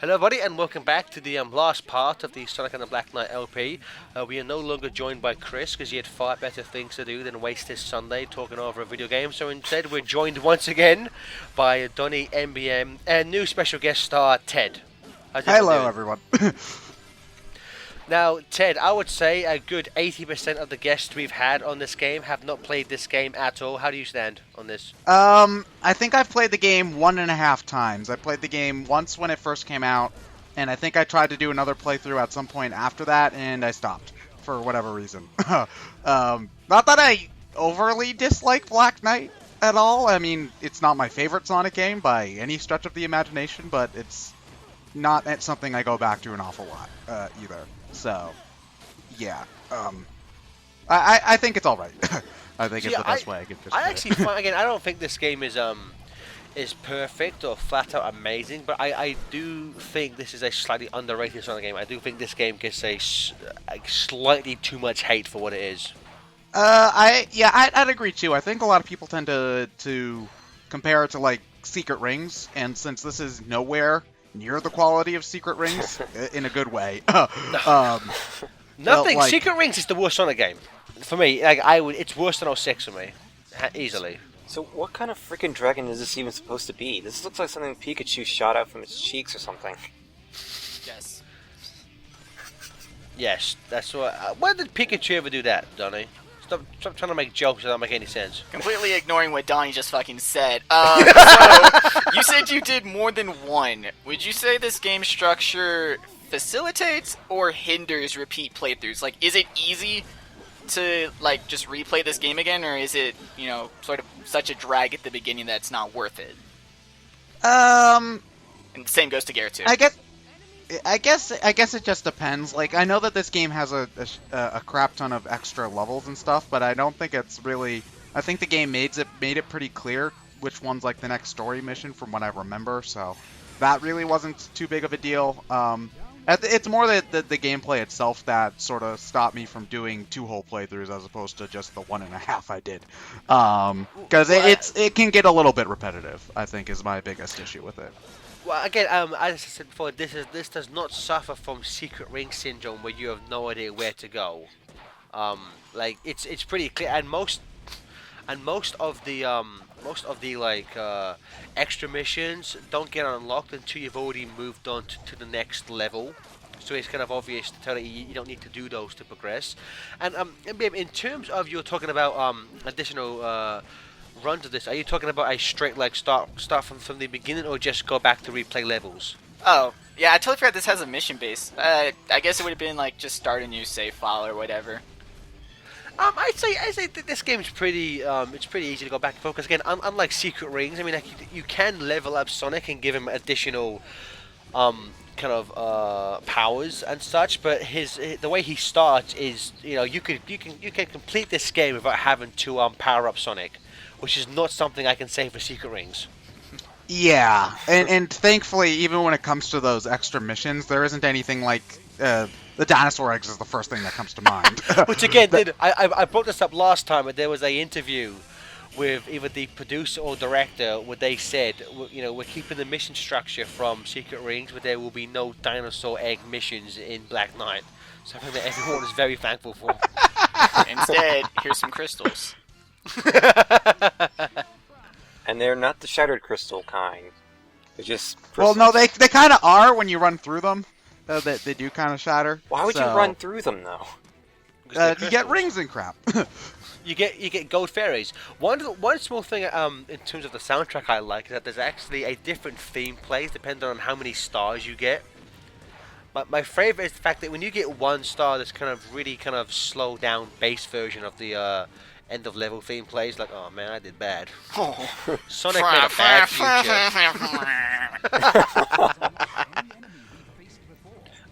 Hello, everybody, and welcome back to the last part of the Sonic and the Black Knight LP. We are no longer joined by Chris because he had far better things to do than waste his Sunday talking over a video game. So instead, we're joined once again by Donny, MBM, and new special guest star Ted. How's everyone Hello, doing? everyone. Now, Ted, I would say a good 80% of the guests we've had on this game have not played this game at all. How do you stand on this? I think I've played the game 1.5 times. I played the game once when it first came out, and I think I tried to do another playthrough at some point after that, and I stopped for whatever reason. Not that I overly dislike Black Knight at all. I mean, it's not my favorite Sonic game by any stretch of the imagination, but it's not something I go back to an awful lot either. So, yeah. I think it's all right. I think it's the best way I could just. I actually find, again, I don't think this game is perfect or flat out amazing, but I do think this is a slightly underrated Sonic game. I do think this game gets a slightly too much hate for what it is. I'd agree too. I think a lot of people tend to compare it to like Secret Rings, and since this is nowhere near the quality of Secret Rings, in a good way. Nothing. Like, Secret Rings is the worst Sonic game for me. Like it's worse than 06 for me, easily. So what kind of freaking dragon is this even supposed to be? This looks like something Pikachu shot out from its cheeks or something. Yes. Yes, that's what. When did Pikachu ever do that, Donny? Stop trying to make jokes that don't make any sense. Completely ignoring what Donnie just fucking said. So, you said you did more than one. Would you say this game structure facilitates or hinders repeat playthroughs? Like, is it easy to, like, just replay this game again, or is it, you know, sort of such a drag at the beginning that it's not worth it? And the same goes to Garrett, too. I guess it just depends. Like, I know that this game has a crap ton of extra levels and stuff, but I don't think it's really. I think the game made it pretty clear which one's like the next story mission from what I remember. So that really wasn't too big of a deal. It's more the gameplay itself that sort of stopped me from doing 2 whole playthroughs as opposed to just the 1.5 I did. Because it can get a little bit repetitive, I think, is my biggest issue with it. Well, again, as I said before, this does not suffer from Secret Ring syndrome where you have no idea where to go. Like it's pretty clear, and most of the extra missions don't get unlocked until you've already moved on to the next level. So it's kind of obvious to tell you don't need to do those to progress. And in terms of you're talking about additional runs of this, are you talking about a straight like start from the beginning, or just go back to replay levels? Oh, yeah, I totally forgot this has a mission base. I guess it would have been, like, just start a new save file or whatever. I'd say that this game's pretty it's pretty easy to go back and forth, because again, unlike Secret Rings, I mean, like, you can level up Sonic and give him additional kind of powers and such, but the way he starts is, you know, you can complete this game without having to power up Sonic, which is not something I can say for Secret Rings. Yeah, and thankfully, even when it comes to those extra missions, there isn't anything like the dinosaur eggs is the first thing that comes to mind. Which again, I brought this up last time, but there was a interview with either the producer or director where they said, you know, we're keeping the mission structure from Secret Rings, but there will be no dinosaur egg missions in Black Knight. Something that everyone is very thankful for. Instead, here's some crystals. And they're not the shattered crystal kind. They're just Well, no, they kind of are when you run through them. They do kind of shatter. Why would you run through them though? You get rings and crap. You get gold fairies. One small thing in terms of the soundtrack I like is that there's actually a different theme plays depending on how many stars you get. But my favorite is the fact that when you get 1 star, this kind of really kind of slow down bass version of the end of level theme plays. Like, oh man, I did bad. Oh. Sonic made a bad future.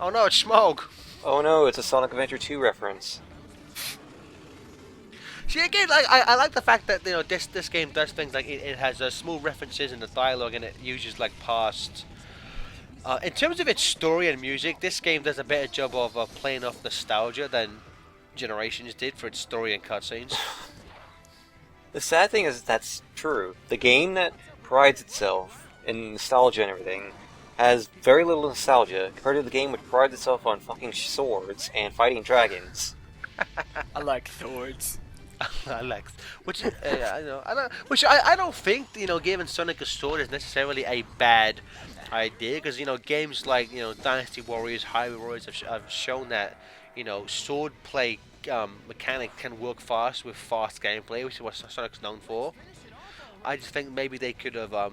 Oh no, it's Smog. Oh no, it's a Sonic Adventure 2 reference. See, again, like I like the fact that, you know, this game does things like it has small references in the dialogue, and it uses like past. In terms of its story and music, this game does a better job of playing off nostalgia than Generations did for its story and cutscenes. The sad thing is that's true. The game that prides itself in nostalgia and everything has very little nostalgia compared to the game which prides itself on fucking swords and fighting dragons. I like swords. I like, which I don't think giving Sonic a sword is necessarily a bad idea, because games like Dynasty Warriors, Hyrule Warriors have shown that sword play mechanic can work fast with fast gameplay, which is what Sonic's known for. I just think maybe they could have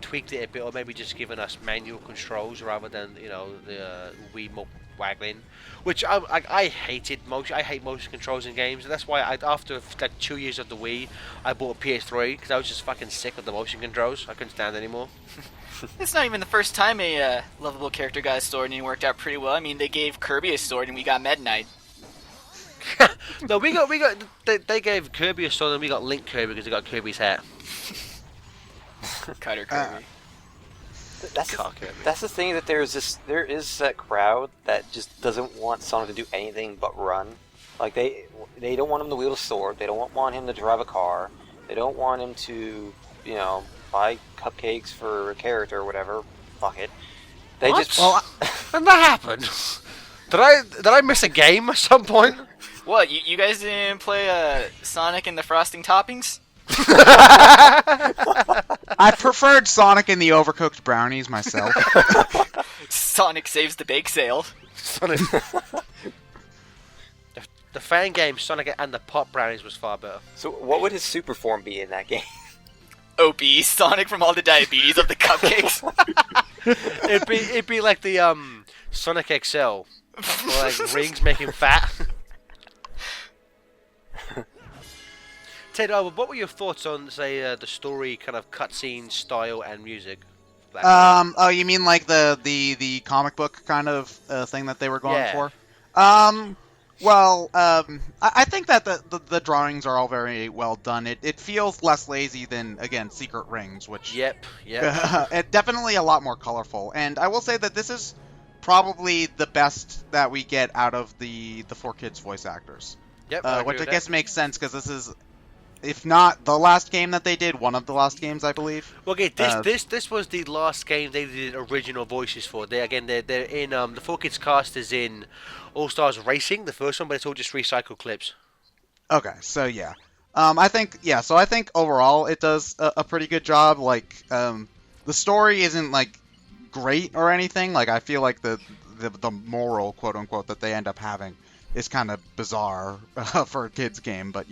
tweaked it a bit, or maybe just given us manual controls rather than the Wiimote waggling, which I hated motion. I hate motion controls in games, and that's why after like 2 years of the Wii, I bought a PS3 because I was just fucking sick of the motion controls. I couldn't stand it anymore. It's not even the first time a lovable character got a sword and it worked out pretty well. I mean, they gave Kirby a sword and we got Meta Knight. No, they gave Kirby a sword and we got Link Kirby because they got Kirby's hat. Cutter Kirby. That's the thing, that there is that crowd that just doesn't want Sonic to do anything but run. Like they don't want him to wield a sword. They don't want him to drive a car. They don't want him to buy cupcakes for a character or whatever. Fuck it. They What? just When that happened, did I miss a game at some point? What, you guys didn't play Sonic and the Frosting Toppings? I preferred Sonic and the Overcooked Brownies myself. Sonic Saves the Bake Sale. Sonic. The fan game Sonic and the Pop Brownies was far better. So what would his super form be in that game? Obese Sonic from all the diabetes of the cupcakes. It'd be like the Sonic XL, or like rings make him fat. Ted, what were your thoughts on, say, the story, kind of cutscene style and music? Oh, you mean like the comic book kind of thing that they were going Yeah. for? I think that the drawings are all very well done. It feels less lazy than, again, Secret Rings, which Yep. it definitely a lot more colorful. And I will say that this is probably the best that we get out of the 4Kids voice actors. Yep. Which I guess makes sense because this is, if not the last game that they did, one of the last games, I believe. Well, okay, this was the last game they did original voices for. They're in the 4Kids cast is in All Stars Racing, the first one, but it's all just recycled clips. Okay, so yeah. I think overall it does a pretty good job. Like, the story isn't like great or anything. Like, I feel like the moral, quote unquote, that they end up having is kind of bizarre for a kids game, but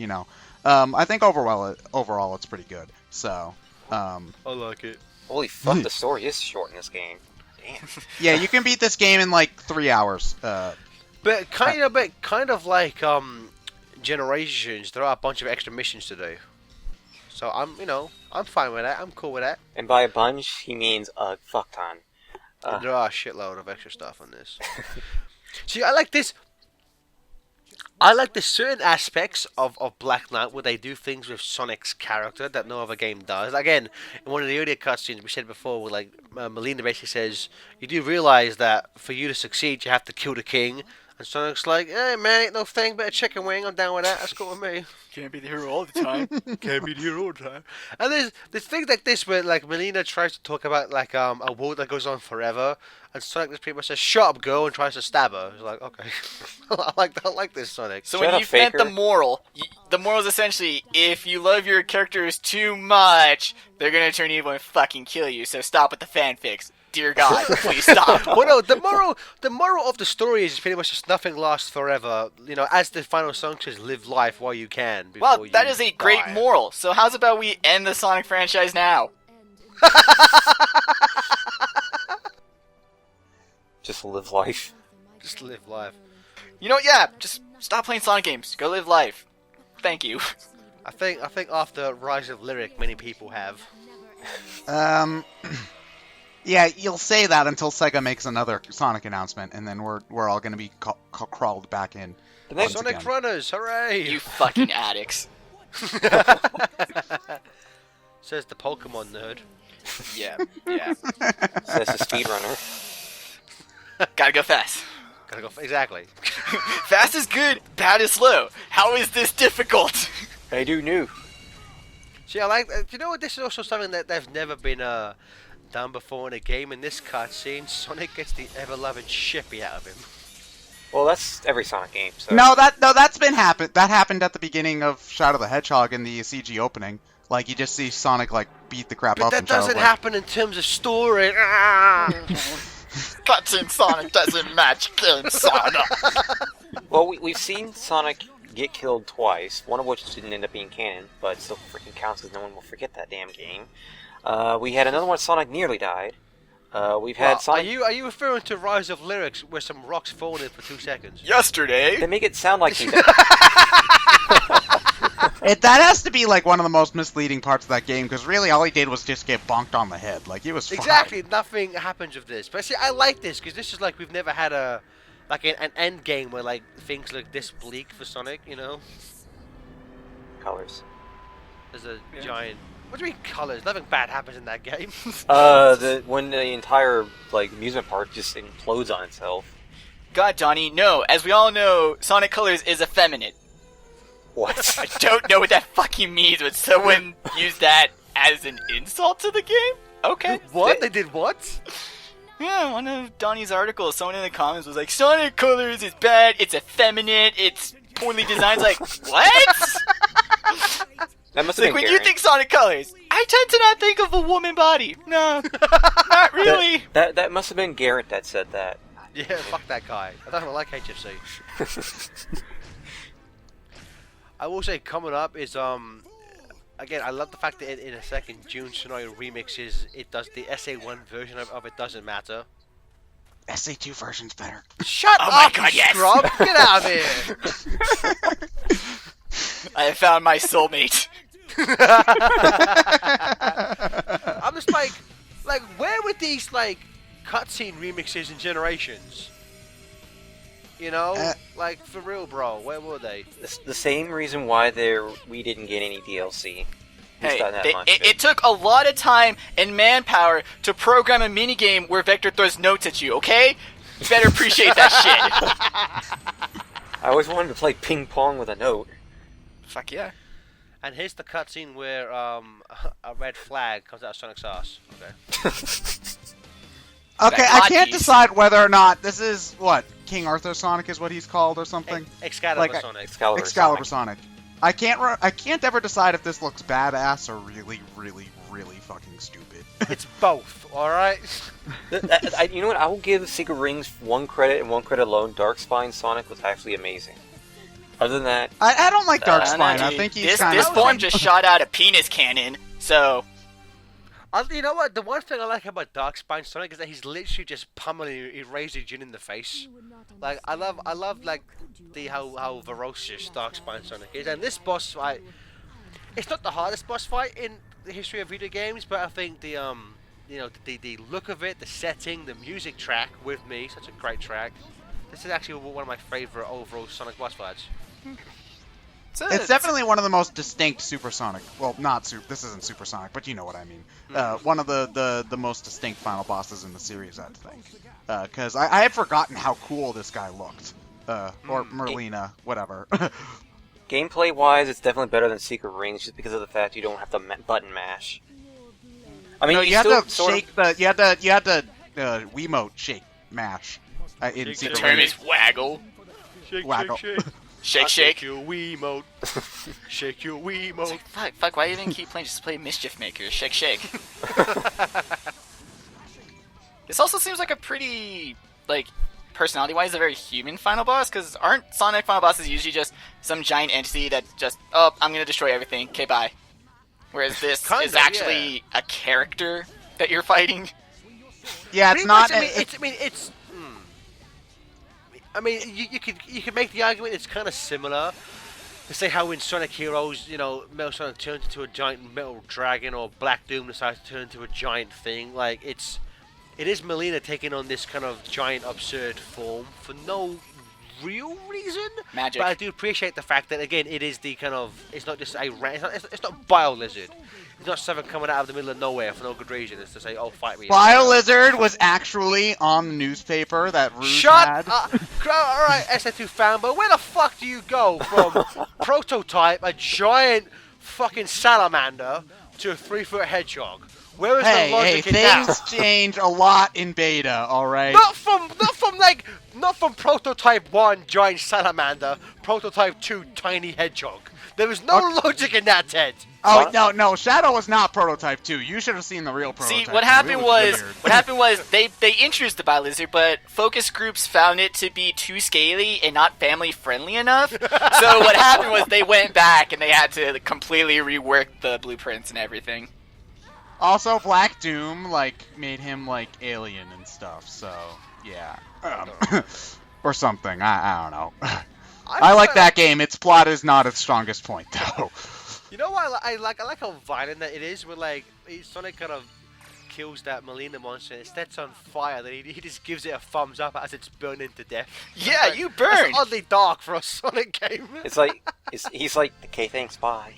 I think overall it's pretty good. So, I like it. Holy fuck, the story is short in this game. Damn. yeah, you can beat this game in like 3 hours. But kind of like Generations, there are a bunch of extra missions to do. So I'm fine with that. I'm cool with that. And by a bunch, he means a fuck ton. There are a shitload of extra stuff on this. See, I like this. I like the certain aspects of Black Knight where they do things with Sonic's character that no other game does. Again, in one of the earlier cutscenes we said before, where Melina basically says, "You do realize that for you to succeed, you have to kill the king." And Sonic's like, "Hey man, ain't no thing but a chicken wing. I'm down with that. That's cool with me." Can't be the hero all the time. Can't be here all the time. And there's things like this where like Melina tries to talk about like a war that goes on forever, and Sonic just pretty much says, "Shut up, girl," and tries to stab her. It's like, okay, I like this Sonic. So Shut when up, you've met Faker. the moral is essentially, if you love your characters too much, they're gonna turn evil and fucking kill you. So stop with the fanfics. Dear God, please stop. Well, no, the moral of the story is pretty much just nothing lasts forever. As the final song says, live life while you can. Well, before that you is a great die. moral. So how's about we end the Sonic franchise now? Just live life. Just live life. You know what? Yeah, just stop playing Sonic games. Go live life. Thank you. I think after Rise of Lyric, many people have. Yeah, you'll say that until Sega makes another Sonic announcement, and then we're all going to be crawled back in. The next Once Sonic again. Runners, hooray! You fucking addicts. Says the Pokemon nerd. Yeah. says the speedrunner. Gotta go fast. Gotta go exactly. Fast is good, bad is slow. How is this difficult? I do new. See, I like. You know what? This is also something that they've never been done before in a game. In this cutscene, Sonic gets the ever-loving shippy out of him. Well, that's every Sonic game. So. That's been happened. That happened at the beginning of Shadow the Hedgehog in the CG opening. Like you just see Sonic like beat the crap But up. that and Shadow, doesn't like, happen in terms of story. Ah! Cutscene Sonic doesn't match Game Sonic. Well, we've seen Sonic get killed twice, one of which didn't end up being canon, but still freaking counts because no one will forget that damn game. We had another one Sonic nearly died. We've had Well, Sonic... Are you referring to Rise of Lyrics where some rocks fall in for 2 seconds? Yesterday. They make it sound like he died. that has to be like one of the most misleading parts of that game because really all he did was just get bonked on the head. Like he was fine. Exactly, nothing happens of this. But see, I like this because this is like we've never had an end game where like things look this bleak for Sonic. You know, Colors. there's a giant. What do you mean colors? Nothing bad happens in that game. When the entire like amusement park just implodes on itself. God, Donnie, no. As we all know, Sonic Colors is effeminate. What? I don't know what that fucking means, but someone used that as an insult to the game? Okay. What? They did what? Yeah, one of Donnie's articles, someone in the comments was like, Sonic Colors is bad, it's effeminate, it's poorly designed. Like, what? That must have Like, been when Gary. you think Sonic Colors, I tend to not think of a woman body. No, not really. That must have been Garrett that said that. Yeah, fuck that guy. I don't like HFC. I will say coming up is again I love the fact that in a second June Shinoda remixes it does the SA1 version of It Doesn't Matter. SA2 version's better. Shut Oh my up, God, you yes. scrub! Get out of here! I have found my soulmate. I'm just like where were these like cutscene remixes in Generations? You know, like for real, bro. Where were they? The same reason why we didn't get any DLC. Hey, Much, it took a lot of time and manpower to program a minigame where Vector throws notes at you, okay? You better appreciate that shit. I always wanted to play ping pong with a note. Fuck yeah. And here's the cutscene where a red flag comes out of Sonic's ass. Okay. Okay, Like I can't hotkeys. decide whether or not this is what King Arthur Sonic is what he's called or something. Excalibur Like, Sonic. Excalibur Sonic. I can't ever decide if this looks badass or really, really, really fucking stupid. It's both, alright? You know what? I will give Secret Rings one credit and one credit alone. Darkspine Sonic was actually amazing. Other than that, I don't like Darkspine. No, I dude, think he's this kind of form just shot out a penis cannon, so You know what? The one thing I like about Darkspine Sonic is that he's literally just pummeling Eraser Jin in the face. Like I love like how ferocious Darkspine Sonic is, and this boss fight. It's not the hardest boss fight in the history of video games, but I think the the look of it, the setting, the music track with me, such a great track. This is actually one of my favorite overall Sonic boss fights. It's definitely one of the most distinct supersonic. Well, not super. This isn't supersonic, but you know what I mean. One of the most distinct final bosses in the series, I think. Because I had forgotten how cool this guy looked. Or Merlina, whatever. gameplay-wise, it's definitely better than Secret Rings, just because of the fact you don't have to button mash. I mean, No, you had still to sort of- shake the. You had to Wiimote shake mash in Shake Secret the term Rings. is waggle. Shake, Waggle. Shake, I'll shake. Shake your Wiimote. Shake your It's Wiimote. like, fuck, why even keep playing? Just play Mischief Maker. Shake, shake. This also seems like a pretty, like, personality-wise, a very human final boss, because aren't Sonic final bosses usually just some giant entity that just, oh, I'm gonna destroy everything, okay, bye. Whereas this Kinda, is actually a character that you're fighting. Yeah, Pretty it's not. much, I mean, you could make the argument it's kind of similar to say how in Sonic Heroes, you know, Metal Sonic turns into a giant metal dragon, or Black Doom decides to turn into a giant thing. Like it is Melina taking on this kind of giant absurd form for no real reason. Magic. But I do appreciate the fact that again, it is the kind of it's not just it's not Bio Lizard. It's not something coming out of the middle of nowhere for no good reason. It's to say, oh, fight me. BioLizard was actually on the newspaper that Rouge Shut had. up! Alright, SA2 fanboy, where the fuck do you go from Prototype, a giant fucking salamander, to a 3-foot hedgehog. Where is Hey, the logic in things that? change a lot in beta, alright? Not from prototype 1 giant salamander, prototype 2 tiny hedgehog. There is no logic in that, Ted. Oh, no, Shadow was not Prototype 2. You should have seen the real Prototype See, what 2. happened It was weird. they introduced the Bilizard, but focus groups found it to be too scaly and not family friendly enough. So what happened was they went back and they had to completely rework the blueprints and everything. Also, Black Doom, made him, alien and stuff, so, yeah. Or something, I don't know. I like that game. Its plot is not its strongest point, though. You know what I like? I like how violent that it is. Where Sonic kind of kills that Molina monster, and it sets on fire. Then he just gives it a thumbs up as it's burning to death. Yeah, Like, you burned. That's oddly dark for a Sonic game. It's like he's like the K-Thanks bye.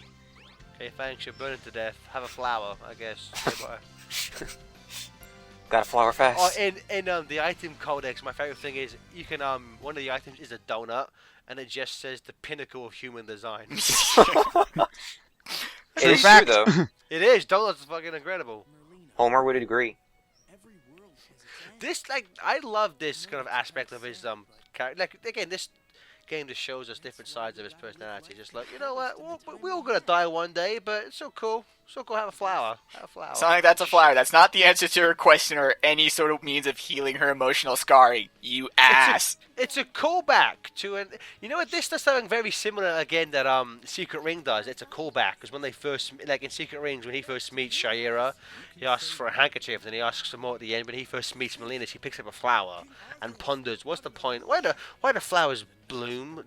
Okay, thanks. You're burning to death. Have a flower, I guess. Goodbye. Got a flower fast. Oh, in the item codex, my favorite thing is you can one of the items is a donut, and it just says the pinnacle of human design. It is fact. true though. It is. Donuts are fucking incredible. Homer would agree. This I love this kind of aspect of his character. Again, this game just shows us different sides of his personality. Just you know what, we're all gonna die one day, but it's so cool. So cool. Have a flower. Have a flower. Sonic, that's a flower. That's not the answer to her question or any sort of means of healing her emotional scarring. You ass. It's a callback to an. You know what? This does something very similar again that Secret Ring does. It's a callback because when they first in Secret Rings when he first meets Shaira, he asks for a handkerchief, then he asks for more at the end. When he first meets Melina, he picks up a flower and ponders, "What's the point? Why do flowers bloom?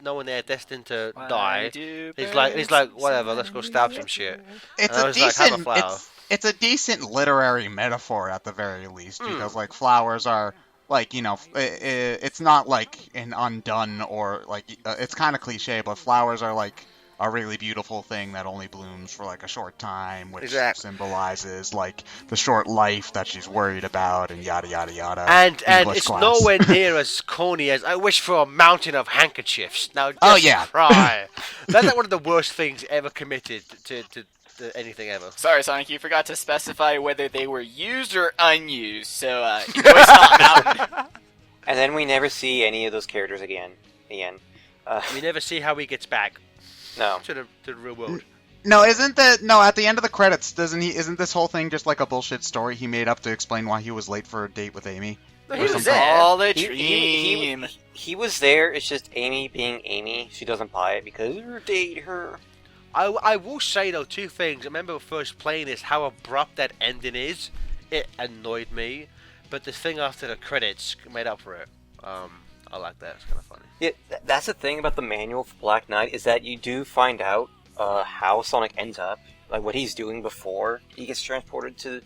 Knowing they're destined to die." He's like, whatever. Let's go stab some shit. It's And I a was like, have a decent, flower. it's a decent literary metaphor at the very least, because flowers are it's not like an undone or it's kind of cliche, but flowers are a really beautiful thing that only blooms for a short time, which Exactly. symbolizes the short life that she's worried about and yada yada yada. And English it's class. nowhere near as corny as I wish for a mountain of handkerchiefs. Now just Oh, yeah. try. That's one of the worst things ever committed to anything ever. Sorry, Sonic, you forgot to specify whether they were used or unused, so your choice not mountain. And then we never see any of those characters again. The end. We never see how he gets back No. to the real world. No, at the end of the credits, isn't this whole thing just a bullshit story he made up to explain why he was late for a date with Amy? No, Or he was something? there. All the He- dream. He was there. It's just Amy being Amy. She doesn't buy it because you date her. I will say though two things. I remember first playing this, how abrupt that ending is. It annoyed me, but the thing after the credits made up for it. I like that. It's kind of funny. Yeah, that's the thing about the manual for Black Knight is that you do find out how Sonic ends up, like what he's doing before he gets transported to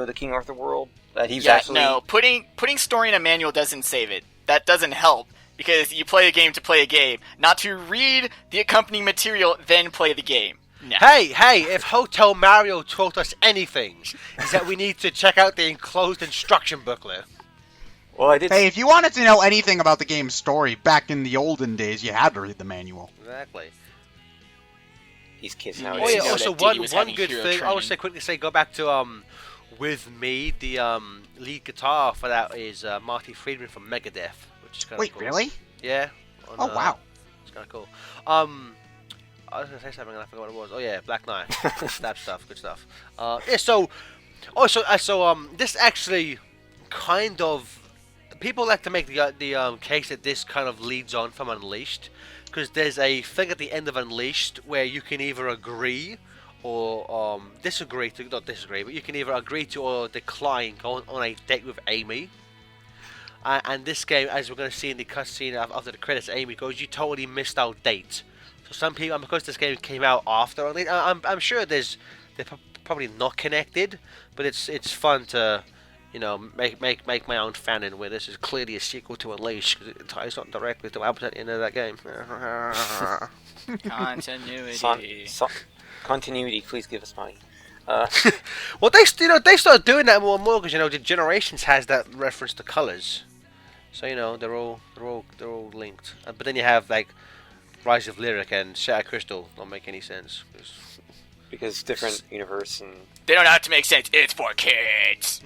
the King Arthur world. That he's actually no, putting story in a manual doesn't save it. That doesn't help, because you play a game to play a game, not to read the accompanying material, then play the game. No. Hey, if Hotel Mario taught us anything, is that we need to check out the enclosed instruction booklet. Well, I did. Hey, if you wanted to know anything about the game's story back in the olden days, you had to read the manual. Exactly. These kids Oh, Oh nowadays. yeah. know Also, that Diddy one was having good hero thing. I would training. quickly say, go back to with me. The lead guitar for that is Marty Friedman from Megadeth, which is kind of Wait, cool. really? Yeah. Oh, wow. It's kind of cool. I was gonna say something and I forgot what it was. Oh yeah, Black Knight. That stuff, good stuff. Yeah. So this actually kind of people like to make the case that this kind of leads on from Unleashed, because there's a thing at the end of Unleashed where you can either agree or disagree to, not disagree, but you can either agree to or decline going on a date with Amy. And this game, as we're going to see in the cutscene after the credits, Amy goes, "You totally missed our date." So some people, and because this game came out after, I'm sure they're probably not connected, but it's fun to, make my own fanon where this is clearly a sequel to Unleashed because it ties not directly to what happens at the end of that game. Continuity. Continuity, please give us money. Well, they started doing that more and more because the Generations has that reference to colors, so they're all linked. But then you have like Rise of Lyric and Shattered Crystal don't make any sense. because different universe and They don't have to make sense. It's for kids.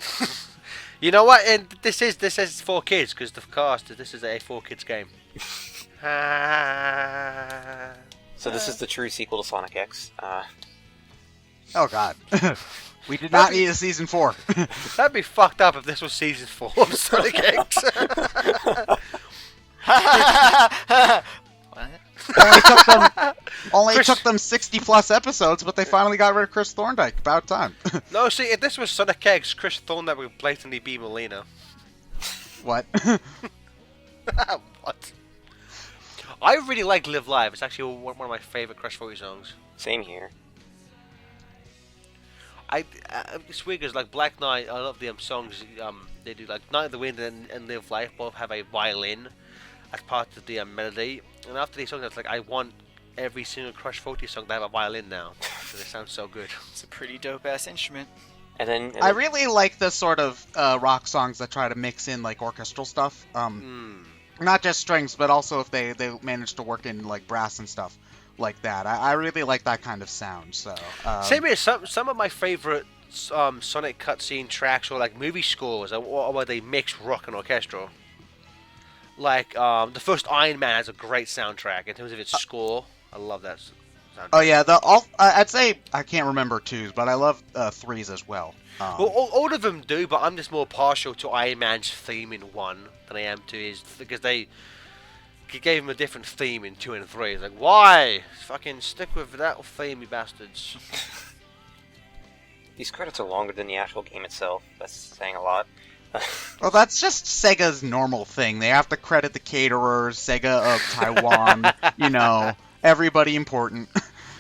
You know what? And this is for kids because the cast. This is a 4 kids game. so this is the true sequel to Sonic X. Oh god. We did not need a season 4. That'd be fucked up if this was season 4 of Sonic X. What? Only took them 60 plus episodes, but they finally got rid of Chris Thorndike. About time. No, see, if this was Sonic X, Chris Thorndike would blatantly be Molina. What? What? I really like Live Live. It's actually one of my favorite Crash 40 songs. Same here. It's weird because like Black Knight, I love the songs. They do like Night of the Wind and Live Life both have a violin as part of the melody. And after these songs, it's like I want every single Crash 40 song to have a violin now because it sounds so good. It's a pretty dope ass instrument. And then I really like the sort of rock songs that try to mix in like orchestral stuff. Not just strings, but also if they manage to work in like brass and stuff like that. I really like that kind of sound. So Same here. Some of my favorite Sonic cutscene tracks or like movie scores are where they mix rock and orchestral. Like the first Iron Man has a great soundtrack in terms of its score. I love that soundtrack. Oh yeah, I'd say I can't remember 2s, but I love 3s as well. Well, all of them do, but I'm just more partial to Iron Man's theme in 1 than I am to his, because they gave him a different theme in 2 and 3. It's like, why? Fucking stick with that theme, you bastards. these credits are longer than the actual game itself. That's saying a lot. Well, that's just Sega's normal thing. They have to credit the caterers, Sega of Taiwan, everybody important.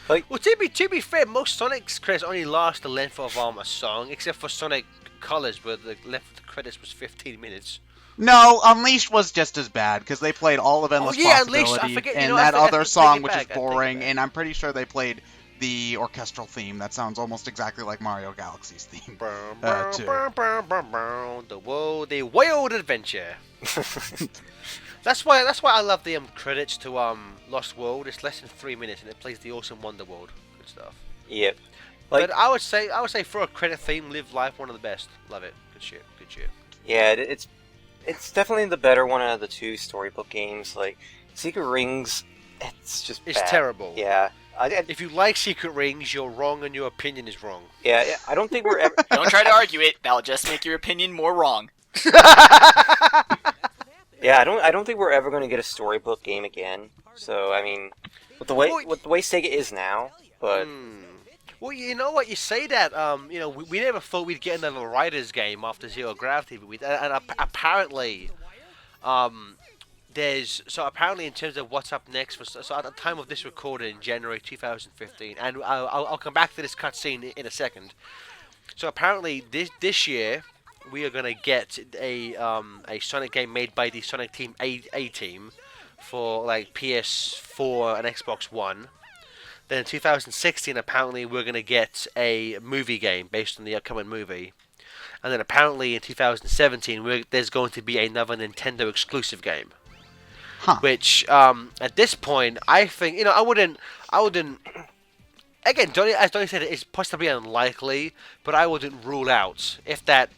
Well, to be fair, most Sonic's credits only last the length of a song, except for Sonic Colors, where the length of the credits was 15 minutes. No, Unleashed was just as bad, because they played all of Endless Possibility, Unleashed, I forget, and I that other take song, it which back, is I take it boring, back. and I'm pretty sure they played the orchestral theme. That sounds almost exactly like Mario Galaxy's theme. Too. The wild adventure. That's why I love the credits to Lost World. It's less than 3 minutes and it plays the awesome Wonder World. Good stuff. Yep. But I would say for a credit theme, Live Life, one of the best. Love it. Good shit. Yeah, it's definitely the better one out of the 2 storybook games. Like Secret Rings, it's bad. Terrible. Yeah. If you like Secret Rings, you're wrong and your opinion is wrong. Yeah, I don't think we're ever. Don't try to argue it. That'll just make your opinion more wrong. Yeah, I don't think we're ever going to get a storybook game again. So I mean, with the way Sega is now, but. Well, you know what? You say that. We never thought we'd get another Riders game after Zero Gravity, but apparently, apparently in terms of what's up next, so at the time of this recording, January 2015, and I'll come back to this cutscene in a second. So apparently this year we are gonna get a Sonic game made by the Sonic Team A team for like PS4 and Xbox One. Then in 2016, apparently we're gonna get a movie game based on the upcoming movie. And then apparently in 2017, there's going to be another Nintendo exclusive game. Huh. Which, at this point, I think, I wouldn't, again, as Donnie said, it's possibly unlikely, but I wouldn't rule out, if that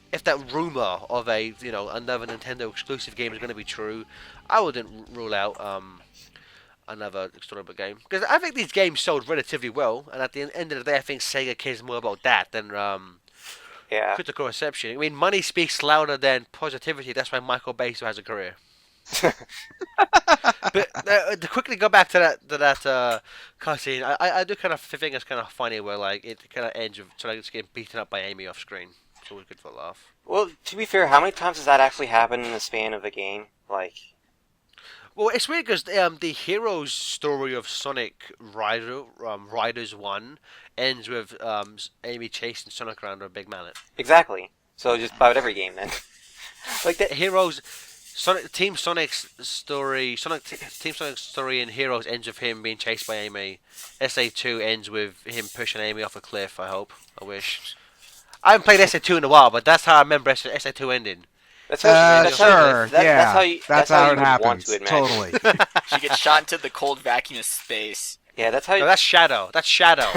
rumor of another Nintendo exclusive game is going to be true, I wouldn't rule out, another storybook game. Because I think these games sold relatively well, and at the end of the day, I think Sega cares more about that than, critical reception. I mean, money speaks louder than positivity. That's why Michael Bay still has a career. But to quickly go back to that cutscene, I do kind of think it's kind of funny where like it kind of ends with Sonic getting beaten up by Amy off screen. It's always good for a laugh. Well, to be fair, how many times has that actually happened in the span of a game? Like. Well, it's weird because the hero's story of Sonic Riders 1 ends with Amy chasing Sonic around with a big mallet. Exactly. So just about every game then. Like the heroes, Team Sonic's story in Heroes ends with him being chased by Amy. SA2 ends with him pushing Amy off a cliff. I hope. I wish. I haven't played SA2 in a while, but that's how I remember SA2 ending. That's how you it happens. Want to admit. Totally. She gets shot into the cold vacuum of space. Yeah, that's how. No, that's Shadow. That's Shadow.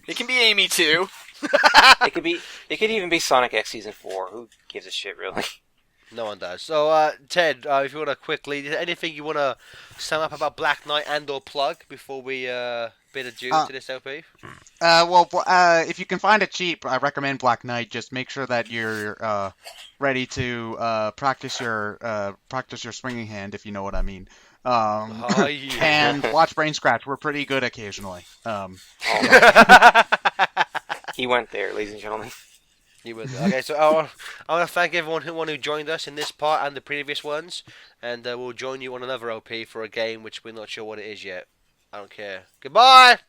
It can be Amy too. It could even be Sonic X Season 4. Who gives a shit, really? No one does. So, Ted, if you want to quickly, anything you want to sum up about Black Knight and/or plug before we bid adieu to this LP? If you can find it cheap, I recommend Black Knight. Just make sure that you're ready to practice your swinging hand, if you know what I mean. Oh, yeah. And watch Brain Scratch. We're pretty good occasionally. He went there, ladies and gentlemen. You would. Okay, so I want to thank everyone who joined us in this part and the previous ones, and we'll join you on another LP for a game which we're not sure what it is yet. I don't care. Goodbye!